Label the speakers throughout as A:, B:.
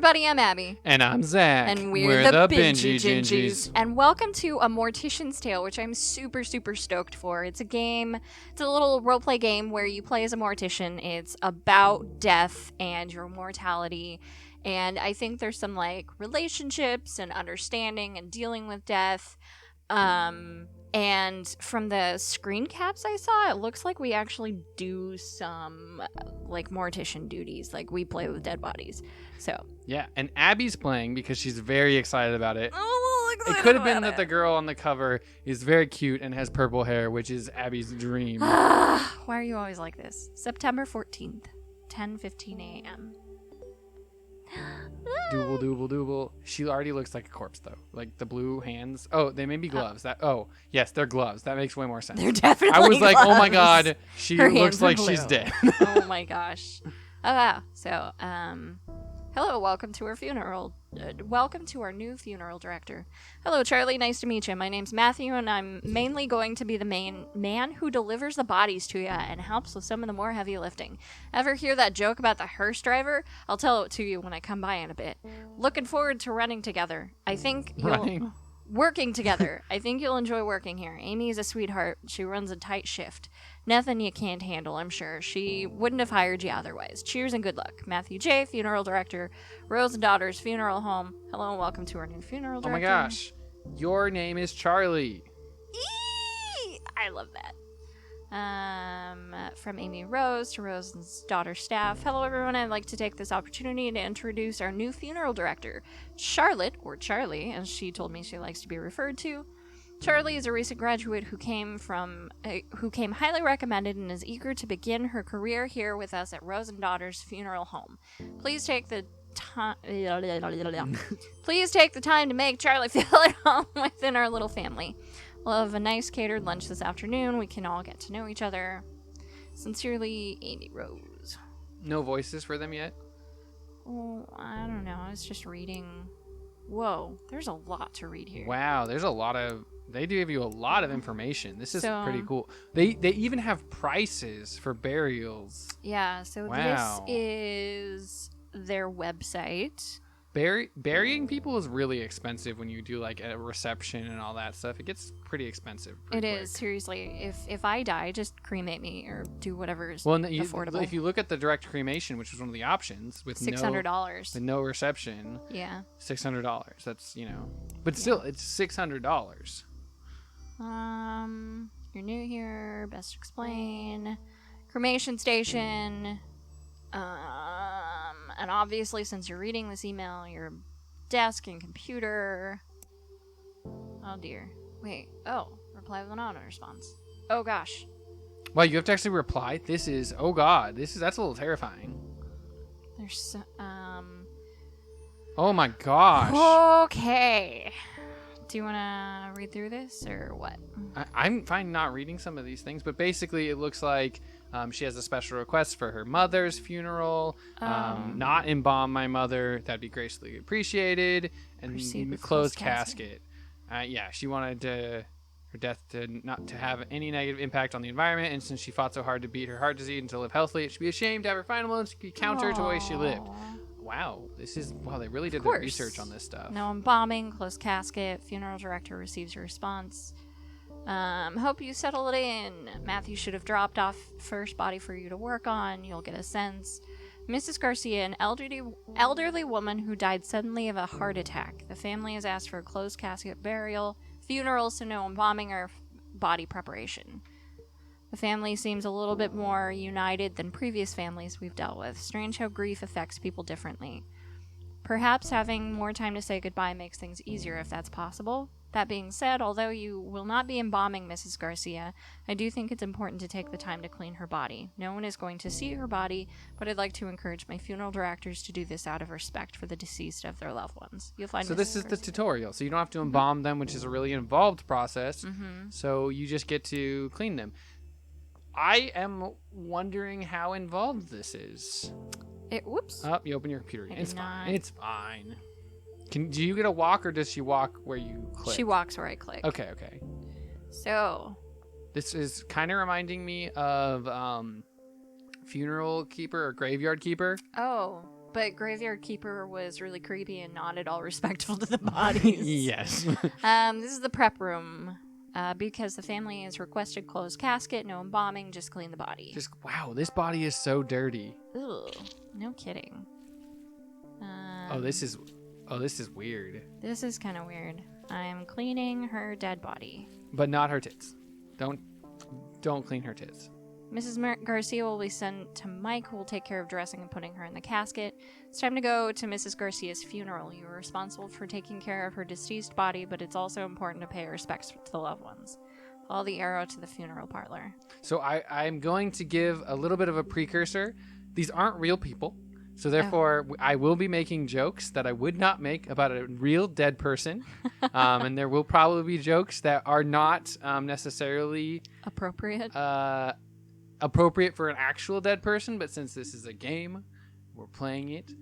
A: everybody, I'm Abby.
B: And I'm Zach.
A: And we're the
B: Bingy
A: Gingies. And welcome to A Mortician's Tale, which I'm super, super stoked for. It's a game, it's a little roleplay game where you play as a mortician. It's about death and your mortality. And I think there's some, relationships and understanding and dealing with death. And from the screen caps I saw, it looks like we actually do some, mortician duties. We play with dead bodies. So.
B: Yeah, and Abby's playing because she's very excited about it.
A: Oh,
B: it could have been that the girl on the cover is very cute and has purple hair, which is Abby's dream.
A: Why are you always like this? September 14th, 10:15 a.m.
B: Dooble. She already looks like a corpse, though. The blue hands. Oh, they may be gloves. Yes, they're gloves. That makes way more sense.
A: They're definitely
B: I was like,
A: gloves.
B: oh my god, she looks like she's dead.
A: Oh my gosh. Oh wow. So, hello, welcome to our funeral. Welcome to our new funeral director. Hello, Charlie. Nice to meet you. My name's Matthew, and I'm mainly going to be the main man who delivers the bodies to you and helps with some of the more heavy lifting. Ever hear that joke about the hearse driver? I'll tell it to you when I come by in a bit. Looking forward to running together. Working together. I think you'll enjoy working here. Amy is a sweetheart. She runs a tight shift. Nothing you can't handle, I'm sure. She wouldn't have hired you otherwise. Cheers and good luck. Matthew J., funeral director, Rose and Daughters Funeral Home. Hello and welcome to our new funeral director.
B: Oh my gosh. Your name is Charlie.
A: Eee! I love that. From Amy Rose to Rose's daughter staff. Hello everyone, I'd like to take this opportunity to introduce our new funeral director, Charlotte, or Charlie, as she told me she likes to be referred to. Charlie is a recent graduate who came highly recommended and is eager to begin her career here with us at Rose and Daughters Funeral Home. Please take the time to make Charlie feel at home within our little family. We'll have a nice catered lunch this afternoon. We can all get to know each other. Sincerely, Amy Rose.
B: No voices for them yet?
A: Oh, I don't know. I was just reading. Whoa, there's a lot to read here.
B: Wow, there's a lot of... They do give you a lot of information. This is pretty cool. They even have prices for burials.
A: Yeah, so This is their website.
B: Burying people is really expensive when you do a reception and all that stuff. It gets pretty expensive.
A: It is, seriously. If I die, just cremate me or do whatever is affordable.
B: If you look at the direct cremation, which was one of the options with
A: $600
B: with no reception.
A: Yeah.
B: $600. That's but still it's $600.
A: You're new here. Best explain. Cremation station. And obviously, since you're reading this email, your desk and computer. Oh dear. Wait. Oh, reply with an auto response. Oh gosh.
B: Well, you have to actually reply. That's a little terrifying.
A: There's
B: Oh my gosh.
A: Okay. Do you want to read through this or what?
B: I'm fine not reading some of these things, but basically it looks like she has a special request for her mother's funeral. Not embalm my mother. That'd be graciously appreciated. And closed casket. She wanted her death not to have any negative impact on the environment, and since she fought so hard to beat her heart disease and to live healthily, it should be a shame to have her final moments be counter to the way she lived. Wow, they really did their research on this stuff.
A: No embalming, closed casket, funeral director receives a response. Hope you settle it in. Matthew should have dropped off first body for you to work on. You'll get a sense. Mrs. Garcia, an elderly woman who died suddenly of a heart attack. The family has asked for a closed casket burial, funerals, so no embalming or body preparation. The family seems a little bit more united than previous families we've dealt with. Strange how grief affects people differently. Perhaps having more time to say goodbye makes things easier if that's possible. That being said, although you will not be embalming Mrs. Garcia, I do think it's important to take the time to clean her body. No one is going to see her body, but I'd like to encourage my funeral directors to do this out of respect for the deceased of their loved ones. You'll find.
B: So this is the tutorial. So you don't have to embalm them, which is a really involved process.
A: Mm-hmm.
B: So you just get to clean them. I am wondering how involved this is.
A: Whoops.
B: Oh, you open your computer. It's
A: not.
B: fine. It's fine. Do you get a walk, or does she walk where you click?
A: She walks where I click.
B: Okay.
A: So.
B: This is kind of reminding me of funeral keeper or graveyard keeper.
A: Oh. But Graveyard Keeper was really creepy and not at all respectful to the bodies.
B: Yes.
A: This is the prep room. Because the family has requested closed casket, no embalming, just clean the body.
B: Wow, this body is so dirty.
A: Ugh, no kidding.
B: This is weird.
A: This is kind of weird. I'm cleaning her dead body.
B: But not her tits. Don't clean her tits.
A: Mrs. Garcia will be sent to Mike, who will take care of dressing and putting her in the casket. It's time to go to Mrs. Garcia's funeral. You are responsible for taking care of her deceased body, but it's also important to pay respects to the loved ones. Follow the arrow to the funeral parlor.
B: So I'm going to give a little bit of a precursor. These aren't real people. So therefore, I will be making jokes that I would not make about a real dead person. And there will probably be jokes that are not necessarily appropriate for an actual dead person. But since this is a game, we're playing it.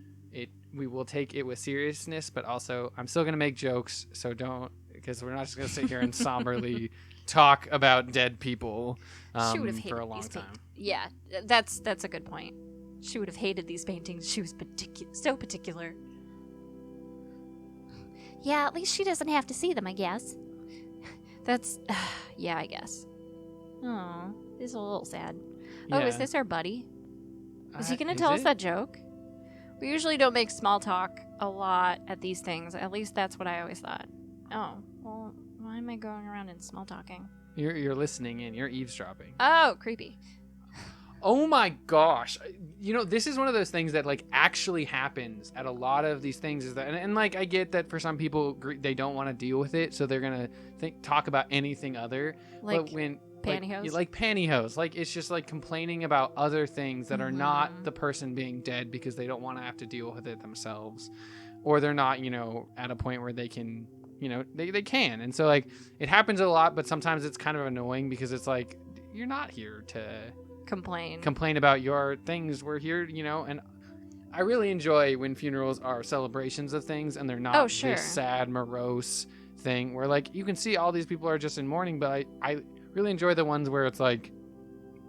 B: We will take it with seriousness. But also, I'm still going to make jokes. So don't, because we're not just going to sit here and somberly talk about dead people for a long time.
A: Yeah, that's a good point. She would have hated these paintings. She was so particular. Yeah, at least she doesn't have to see them, I guess. Yeah, I guess. Oh, this is a little sad.
B: Yeah.
A: Oh, is this our buddy? Is he going to tell us that joke? We usually don't make small talk a lot at these things. At least that's what I always thought. Oh, well, why am I going around and small talking?
B: You're listening in. You're eavesdropping.
A: Oh, creepy.
B: Oh my gosh. This is one of those things that like actually happens at a lot of these things is that, and like I get that for some people they don't want to deal with it, so they're going to talk about anything other.
A: Like
B: but when
A: pantyhose?
B: Like pantyhose. Like it's just like complaining about other things that are not the person being dead because they don't want to have to deal with it themselves. Or they're not, at a point where they can, they can. And so like it happens a lot, but sometimes it's kind of annoying because it's like you're not here to complain about your things. We're here, and I really enjoy when funerals are celebrations of things and they're not this sad, morose thing where like you can see all these people are just in mourning, but I really enjoy the ones where it's like,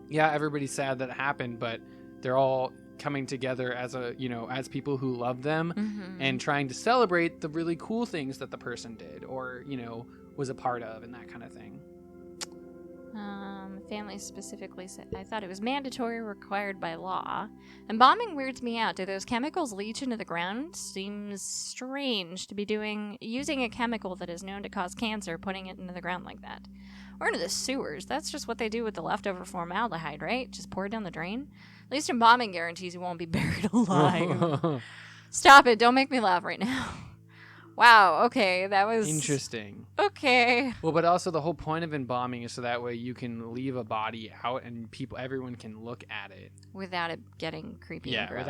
B: yeah, everybody's sad that it happened, but they're all coming together as as people who love them and trying to celebrate the really cool things that the person did or, was a part of and that kind of thing.
A: Family specifically said, I thought it was mandatory, required by law. Embalming weirds me out. Do those chemicals leach into the ground? Seems strange to be using a chemical that is known to cause cancer, putting it into the ground like that. Or into the sewers. That's just what they do with the leftover formaldehyde, right? Just pour it down the drain? At least embalming guarantees you won't be buried alive. Stop it. Don't make me laugh right now. Wow, okay, that was...
B: Interesting.
A: Okay.
B: Well, but also the whole point of embalming is so that way you can leave a body out and everyone can look at it.
A: Without it getting creepy and gross.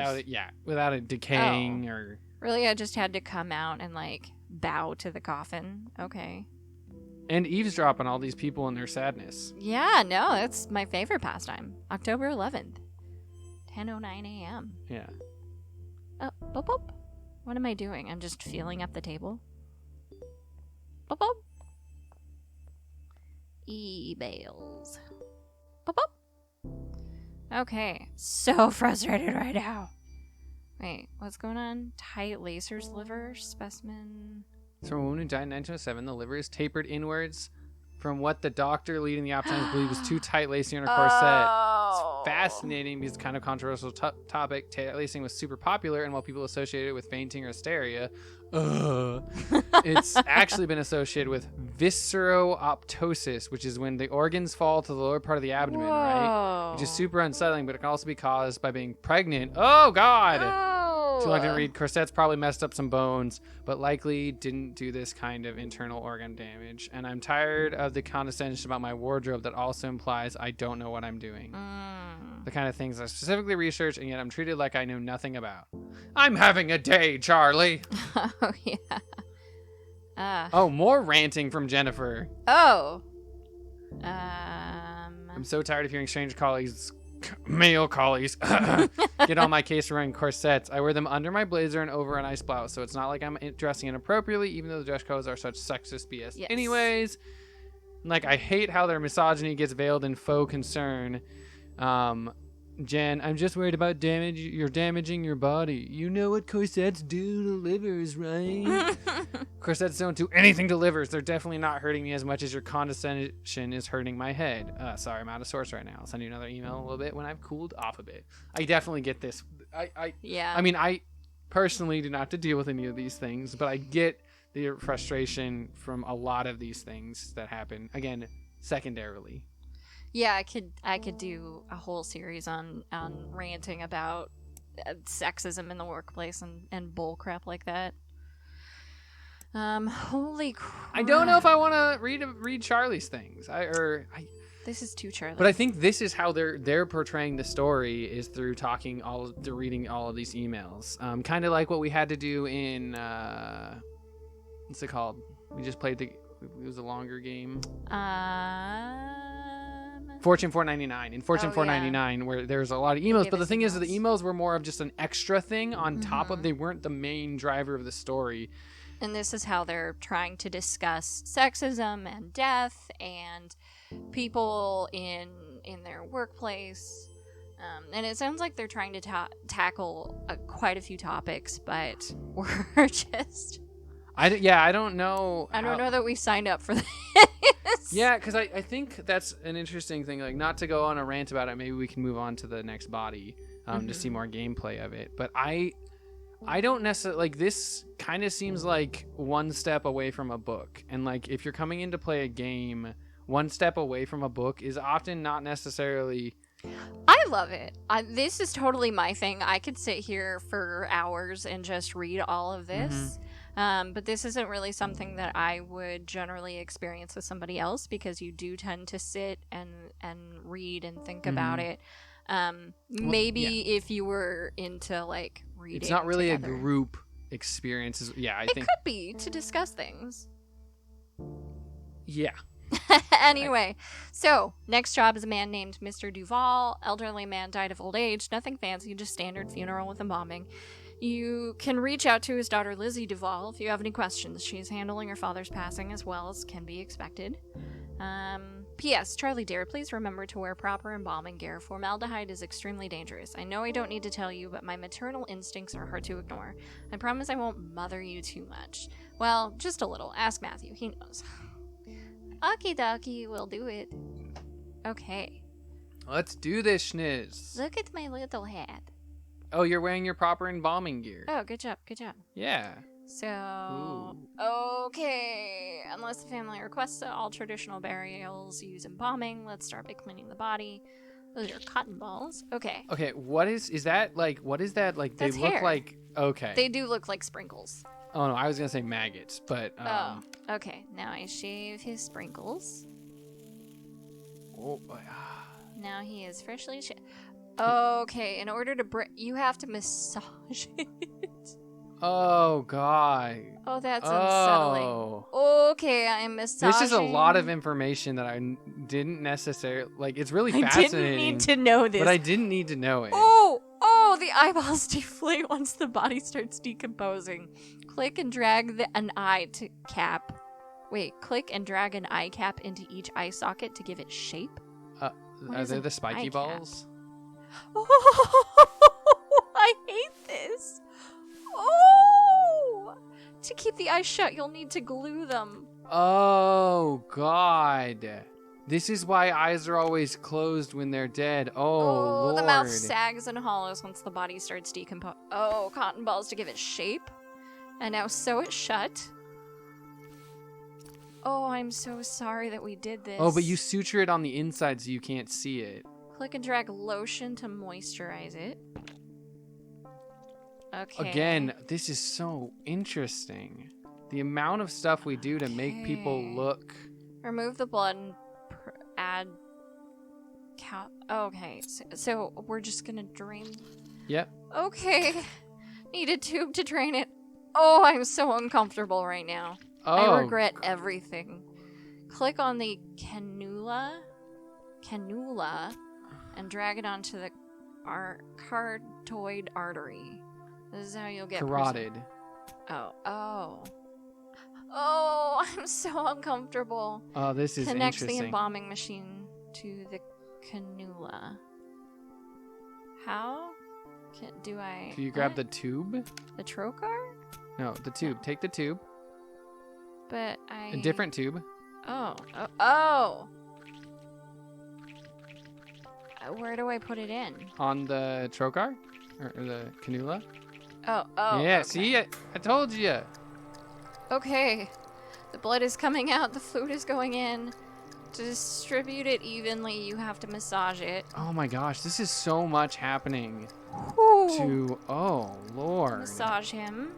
B: Without it decaying or...
A: Really, I just had to come out and, bow to the coffin? Okay.
B: And eavesdrop on all these people and their sadness.
A: Yeah, no, that's my favorite pastime. October 11th. 10:09 a.m.
B: Yeah.
A: Oh, boop, boop. What am I doing? I'm just feeling up the table. Boop, boop. E-bales. Boop, boop. Okay. So frustrated right now. Wait, what's going on? Tight lacer's liver specimen.
B: So when a woman died in 1907, the liver is tapered inwards from what the doctor leading the opticians believed was too tight lacing on her corset. It's fascinating because it's kind of controversial topic. Tight lacing was super popular, and while people associated it with fainting or hysteria, it's actually been associated with visceroptosis, which is when the organs fall to the lower part of the abdomen, right? Which is super unsettling, but it can also be caused by being pregnant. Oh, God! Too long to read. Corsets probably messed up some bones, but likely didn't do this kind of internal organ damage. And I'm tired of the condescension about my wardrobe that also implies I don't know what I'm doing. The kind of things I specifically researched, and yet I'm treated like I know nothing about. I'm having a day, Charlie.
A: Oh, yeah.
B: More ranting from Jennifer.
A: Oh.
B: I'm so tired of hearing strange male colleagues get on my case for wearing corsets. I wear them under my blazer and over a nice blouse, so it's not like I'm dressing inappropriately, even though the dress codes are such sexist BS. Yes. Anyways, I hate how their misogyny gets veiled in faux concern. Jen, I'm just worried about you're damaging your body. You know what corsets do to livers, right? Corsets don't do anything to livers. They're definitely not hurting me as much as your condescension is hurting my head. Sorry, I'm out of source right now. I'll send you another email in a little bit when I've cooled off a bit. I definitely get this.
A: Yeah.
B: I mean, I personally do not have to deal with any of these things, but I get the frustration from a lot of these things that happen. Again, secondarily.
A: Yeah, I could do a whole series on ranting about sexism in the workplace and bull crap like that. Holy crap.
B: I don't know if I want to read Charlie's things.
A: This is too Charlie.
B: But I think this is how they're portraying the story is through reading all of these emails. Kind of like what we had to do in what's it called? We just played it was a longer game. Fortune 499. In Fortune 499, where there's a lot of emails, but the thing is that the emails were more of just an extra thing on top of, they weren't the main driver of the story.
A: And this is how they're trying to discuss sexism and death and people in their workplace. And it sounds like they're trying to tackle quite a few topics, but we're just...
B: I don't know.
A: I don't know that we signed up for this.
B: Yeah, because I think that's an interesting thing. Like, not to go on a rant about it, maybe we can move on to the next body to see more gameplay of it. But I don't necessarily... Like, this kind of seems like one step away from a book. And, like, if you're coming in to play a game, one step away from a book is often not necessarily...
A: I love it. This is totally my thing. I could sit here for hours and just read all of this. But this isn't really something that I would generally experience with somebody else, because you do tend to sit and read and think about it. If you were into like reading,
B: it's not really
A: together.
B: A group experience. I think
A: it could be to discuss things.
B: Yeah.
A: Anyway, so next job is a man named Mr. Duval. Elderly man died of old age. Nothing fancy, just standard funeral with embalming. You can reach out to his daughter Lizzie Duval if you have any questions. She's handling her father's passing as well as can be expected. P.S. Charlie dear, please remember to wear proper embalming gear. Formaldehyde is extremely dangerous. I know I don't need to tell you, but my maternal instincts are hard to ignore. I promise I won't mother you too much. Well, just a little. Ask Matthew. He knows. Okie dokie, we'll do it. Okay.
B: Let's do this, Schniz.
A: Look at my little hat.
B: Oh, you're wearing your proper embalming gear.
A: Oh, good job, good job.
B: Yeah.
A: So, okay. Unless the family requests it, all traditional burials use embalming. Let's start by cleaning the body. Those are cotton balls. Okay.
B: Okay, what is that like? What is that like?
A: That's
B: they look
A: hair.
B: like, okay.
A: They do look like sprinkles.
B: Oh no, I was gonna say maggots, but
A: Okay. Now I shave his sprinkles.
B: Oh,
A: Now he is freshly shaved. Okay, in order to you have to massage it.
B: Oh god.
A: Oh, that's unsettling. Okay, I'm massaging.
B: This is a lot of information that I didn't necessarily like. It's really fascinating.
A: I didn't need to know this,
B: but I didn't need to know it.
A: Oh, the eyeballs deflate once the body starts decomposing. Click and drag an eye cap. Wait, click and drag an eye cap into each eye socket to give it shape.
B: Are they the spiky balls?
A: Oh, I hate this. Oh, to keep the eyes shut, you'll need to glue them.
B: Oh, God. This is why eyes are always closed when they're dead. Oh, Lord.
A: The mouth sags and hollows once the body starts decomposing. Oh, cotton balls to give it shape. And now sew it shut. Oh, I'm so sorry that we did this.
B: Oh, but you suture it on the inside so you can't see it.
A: Click and drag lotion to moisturize it. Okay.
B: Again, this is so interesting. The amount of stuff we do to make people look...
A: Remove the blood and add... Okay, so we're just gonna drain...
B: Yep.
A: Okay. Need a tube to drain it. Oh, I'm so uncomfortable right now.
B: Oh.
A: I regret everything. Click on the cannula, and drag it onto the carotid artery. This is how you'll get
B: carotid.
A: Oh, I'm so uncomfortable.
B: Oh, this is
A: Connect
B: interesting.
A: the embalming machine to the cannula. How do I...
B: Do you grab the tube?
A: The trocar?
B: No, the tube.
A: No.
B: Take the tube.
A: But
B: A different tube.
A: Oh. Where do I put it in?
B: On the trocar? Or the cannula?
A: Oh.
B: Yeah,
A: Okay.
B: see? I told you.
A: Okay. The blood is coming out. The fluid is going in. To distribute it evenly, you have to massage it.
B: Oh my gosh, this is so much happening.
A: Whew.
B: Oh, Lord.
A: Massage him.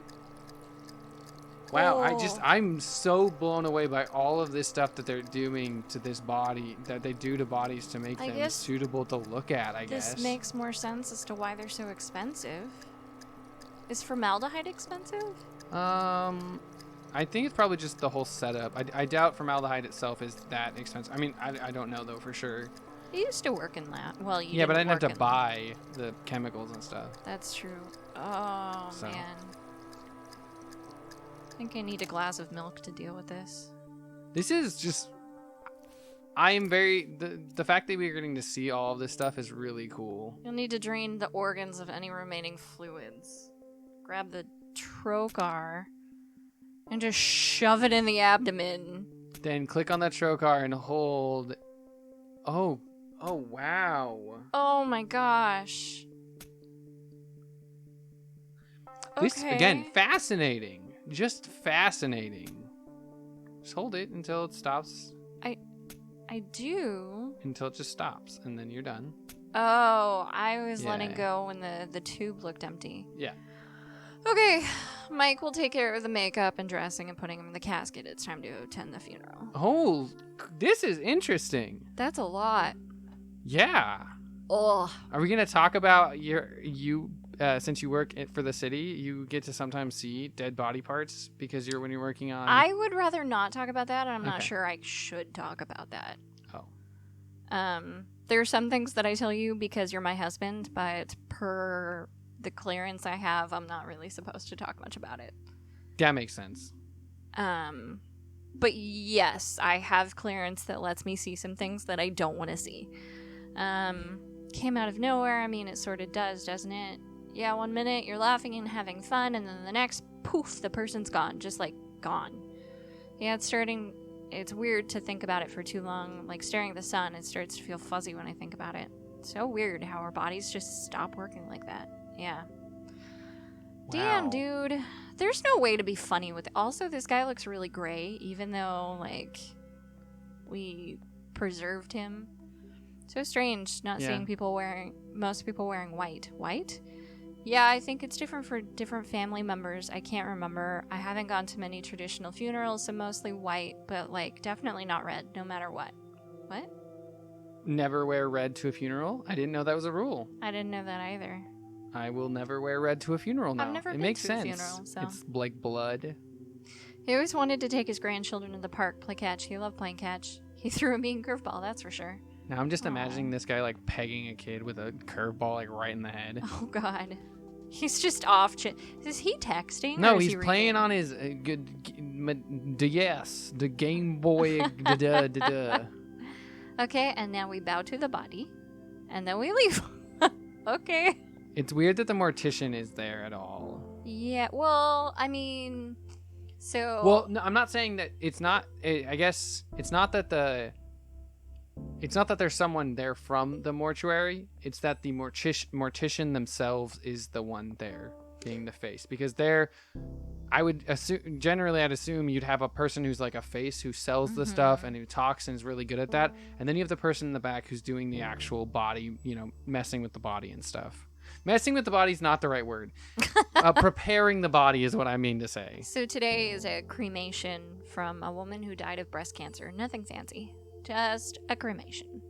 B: Wow,
A: Oh.
B: I'm so blown away by all of this stuff that they're doing to this body, that they do to bodies to make them suitable to look at, I guess.
A: This makes more sense as to why they're so expensive. Is formaldehyde expensive?
B: I think it's probably just the whole setup. I doubt formaldehyde itself is that expensive. I mean, I don't know though for sure.
A: You used to work in that. Well, you
B: Yeah, but I
A: didn't
B: didn't have to buy the chemicals and stuff.
A: That's true. Oh,
B: So.
A: man. I think I need a glass of milk to deal with this.
B: This is just... I am very... The fact that we're getting to see all of this stuff is really cool.
A: You'll need to drain the organs of any remaining fluids. Grab the trocar and just shove it in the abdomen.
B: Then click on that trocar and hold... Oh, wow.
A: Oh my gosh.
B: This,
A: Okay.
B: again, fascinating. Just fascinating. Just hold it until it stops.
A: I do.
B: Until it just stops, and then you're done.
A: Oh, I was letting
B: Yeah.
A: go when the tube looked empty.
B: Yeah.
A: Okay, Mike will take care of the makeup and dressing and putting him in the casket. It's time to attend the funeral.
B: Oh, this is interesting.
A: That's a lot.
B: Yeah.
A: Ugh.
B: Are we gonna talk about since you work for the city, you get to sometimes see dead body parts because when you're working on.
A: I would rather not talk about that, and I'm not
B: Okay.
A: sure I should talk about that.
B: Oh.
A: There are some things that I tell you because you're my husband, but per the clearance I have, I'm not really supposed to talk much about it.
B: That makes sense.
A: But yes, I have clearance that lets me see some things that I don't want to see. Came out of nowhere. I mean, it sort of does, doesn't it? Yeah, 1 minute you're laughing and having fun, and then the next, poof, the person's gone. Just like, gone. Yeah, it's weird to think about it for too long. Like staring at the sun, it starts to feel fuzzy when I think about it. So weird how our bodies just stop working like that. Yeah. Damn,
B: Wow.
A: dude. There's no way to be funny with it. Also, this guy looks really gray, even though, like, we preserved him. So strange not
B: Yeah.
A: seeing most people wearing white. White? Yeah, I think it's different for different family members. I can't remember. I haven't gone to many traditional funerals, so mostly white, but, like, definitely not red, no matter what. What?
B: Never wear red to a funeral? I didn't know that was a rule.
A: I didn't know that either.
B: I will never wear red to a funeral now.
A: I've never
B: it
A: been
B: makes
A: to a
B: sense.
A: funeral, so.
B: It's like blood.
A: He always wanted to take his grandchildren to the park, play catch. He loved playing catch. He threw a mean curveveball, that's for sure.
B: Now I'm just
A: Aw.
B: imagining this guy like pegging a kid with a curveball like right in the head.
A: Oh, God. He's just off. Is he texting?
B: No,
A: or is
B: he's
A: he
B: playing
A: reading?
B: on his the Game Boy. da.
A: Okay, and now we bow to the body, and then we leave. Okay.
B: It's weird that the Mortician is there at all.
A: Yeah, well, I mean, so...
B: Well, no, I'm not saying that it's not. I guess it's not that there's someone there from the mortuary. It's that the mortician themselves is the one there being the face. Because I would assume, generally I'd assume you'd have a person who's like a face who sells the stuff and who talks and is really good at that. And then you have the person in the back who's doing the actual body, messing with the body and stuff. Messing with the body is not the right word. Preparing the body is what I mean to say.
A: So today is a cremation from a woman who died of breast cancer. Nothing fancy. Just a cremation.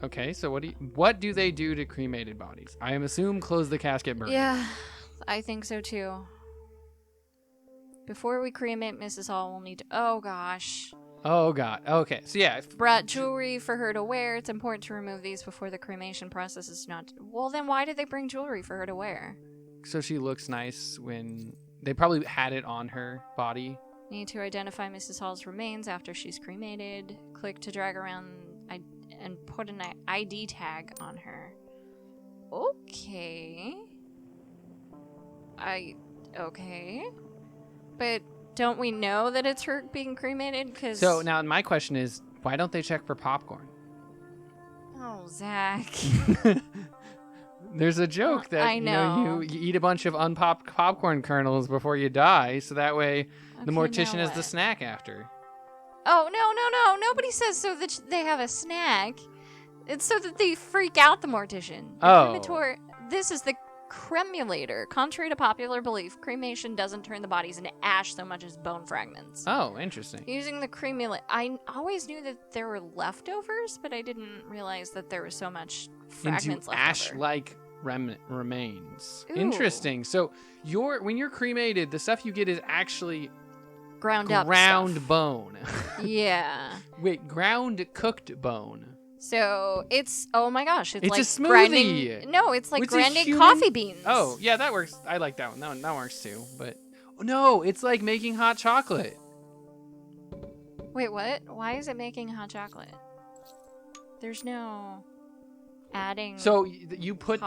B: Okay, so what do they do to cremated bodies? I assume close the casket, burn.
A: Yeah, I think so too. Before we cremate Mrs. Hall, we'll need to... Oh, gosh.
B: Oh, God. Okay, so yeah.
A: Brought jewelry for her to wear. It's important to remove these before the cremation process is not... Well, then why did they bring jewelry for her to wear?
B: So she looks nice when... They probably had it on her body.
A: Need to identify Mrs. Hall's remains after she's cremated. Click to drag around and put an ID tag on her. Okay. Okay. But don't we know that it's her being cremated? Cause...
B: So now my question is, why don't they check for popcorn?
A: Oh, Zach.
B: There's a joke that
A: I know.
B: You eat a bunch of unpopped popcorn kernels before you die, so that way the mortician has the snack after.
A: Oh, no. Nobody says so that they have a snack. It's so that they freak out the mortician. This is the cremulator. Contrary to popular belief, cremation doesn't turn the bodies into ash so much as bone fragments.
B: Oh, interesting.
A: Using the cremulator, I always knew that there were leftovers, but I didn't realize that there was so much fragments left over.
B: Ash-like remains.
A: Ooh.
B: Interesting. So when you're cremated, the stuff you get is actually
A: ground
B: bone.
A: Yeah.
B: Wait, ground cooked bone.
A: So it's, oh my gosh, it's like
B: a smoothie.
A: It's like grinding coffee beans.
B: Oh, yeah, that works. I like that one. That works too. But no, it's like making hot chocolate.
A: Wait, what? Why is it making hot chocolate? There's no adding.
B: So you put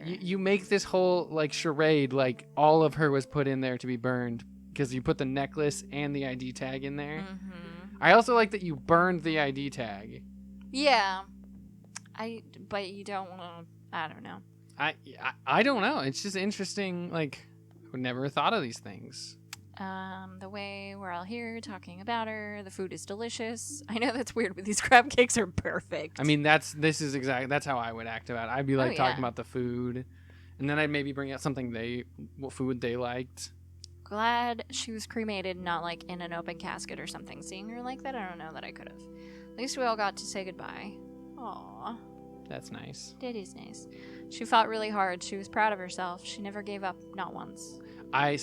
B: you make this whole like charade like all of her was put in there to be burned because you put the necklace and the ID tag in there. Mm-hmm. I also like that you burned the ID tag.
A: Yeah. But you don't want to, I don't know.
B: I don't know. It's just interesting. Like, I would never have thought of these things.
A: The way we're all here talking about her, the food is delicious. I know that's weird, but these crab cakes are perfect.
B: I mean, that's how I would act about it. I'd be like talking about the food, and then I'd maybe bring out what food they liked.
A: Glad she was cremated, not like in an open casket or something. Seeing her like that, I don't know that I could have. At least we all got to say goodbye. Aww.
B: That's nice.
A: That is nice. She fought really hard. She was proud of herself. She never gave up, not once.
B: I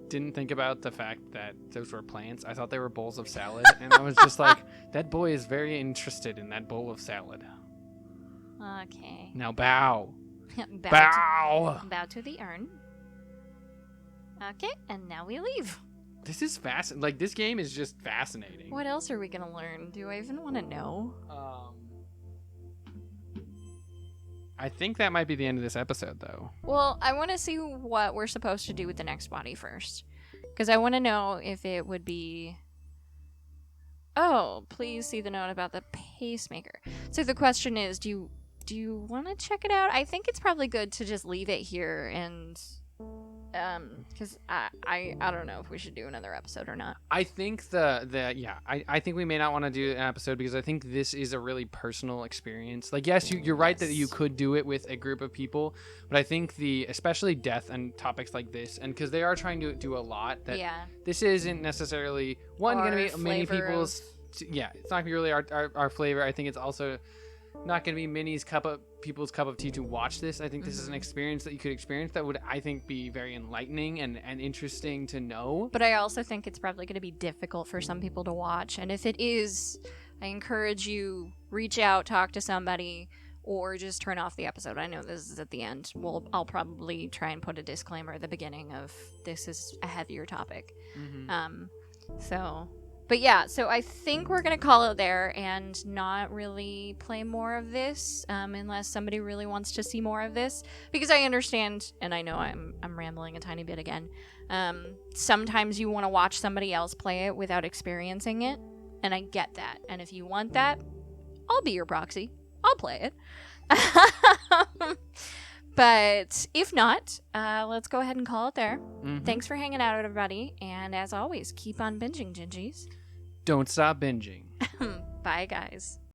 B: didn't think about the fact that those were plants. I thought they were bowls of salad, and I was just like, that boy is very interested in that bowl of salad.
A: Okay.
B: Now bow.
A: Bow to the urn. Okay, and now we leave.
B: This is fascinating. Like, this game is just fascinating.
A: What else are we gonna learn? Do I even want to know?
B: I think that might be the end of this episode, though.
A: Well, I want to see what we're supposed to do with the next body first. Because I want to know if it would be... Oh, please see the note about the pacemaker. So the question is, do you want to check it out? I think it's probably good to just leave it here and... because I don't know if we should do another episode or not.
B: I think I think we may not want to do an episode because I think this is a really personal experience. Like, yes, you're right that you could do it with a group of people, but I think especially death and topics like this, and because they are trying to do a lot, that this isn't necessarily going to be many people's. It's not going to be really our flavor. I think it's also not going to be people's cup of tea to watch this. I think this is an experience that you could experience that would, I think, be very enlightening and interesting to know.
A: But I also think it's probably going to be difficult for some people to watch. And if it is, I encourage you, reach out, talk to somebody, or just turn off the episode. I know this is at the end. I'll probably try and put a disclaimer at the beginning of this is a heavier topic. Mm-hmm. But yeah, so I think we're going to call it there and not really play more of this unless somebody really wants to see more of this. Because I understand, and I know I'm rambling a tiny bit again, sometimes you want to watch somebody else play it without experiencing it, and I get that. And if you want that, I'll be your proxy. I'll play it. But if not, let's go ahead and call it there. Mm-hmm. Thanks for hanging out, everybody. And as always, keep on binging, Gingies.
B: Don't stop binging.
A: Bye, guys.